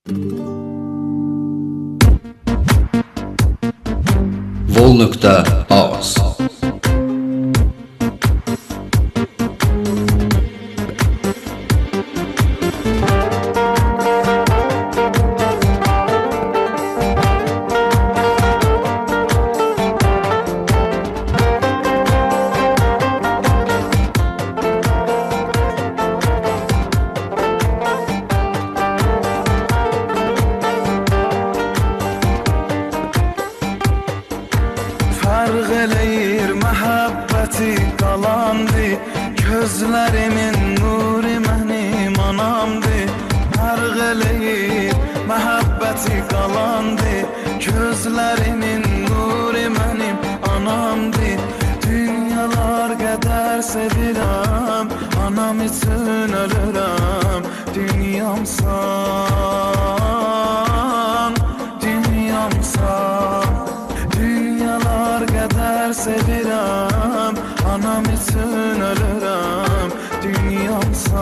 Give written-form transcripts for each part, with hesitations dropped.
Vol.az Fərq eləyir məhəbbəti qalandı, gözlərimin nuri mənim anamdı. Fərq eləyir məhəbbəti qalandı, gözlərimin nuri mənim anamdı. Dünyalar qədər sevirəm, anam üçün ölürəm. Dünyamsan, dünyamsan. Dünyalar qədər sevirəm, anam üçün ölürəm. Dünyamsan,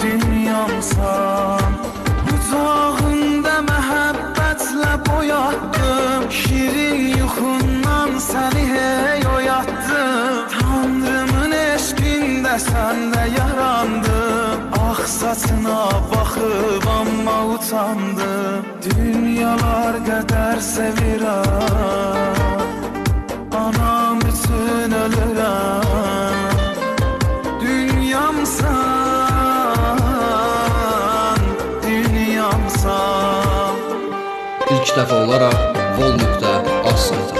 dünyamsan. Qucağında məhəbbətlə boyatdım, şirin yuxundan səni hey oyatdım. Tanrımın eşqində səndə yarandım, ağ saçına baxıb amma utandım. Dünyalar qədər sevirəm, anam üçün ölürəm. Dünyamsan, dünyamsan. İlk dəfə olaraq Vol.az saytı.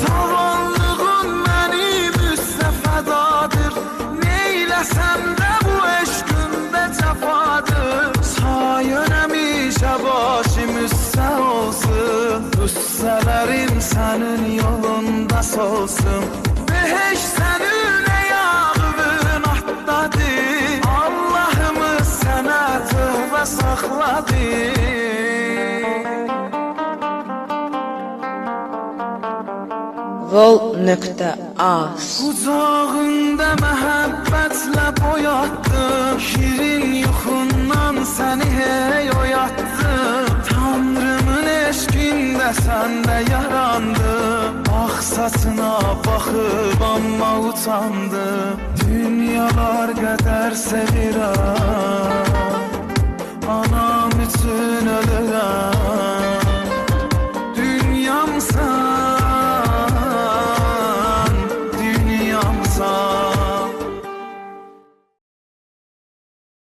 Zavallığın mənim üstə fədadır, neyləsəm də bu eşqimdə cəfadır. Sayın həmişə başım üstə olsun, üstələrim sənin yolunda solsun. Beheş sənin ayağının atdadır, Allahımız sənə tövbə saxladır. Vol.az Qucağında məhəbbətlə boyatdım, şirin yuxundan səni hey oyatdım. Tanrımın eşqində səndə yarandım, ağ saçına baxıb amma utandım. Dünyalar qədər sevirəm,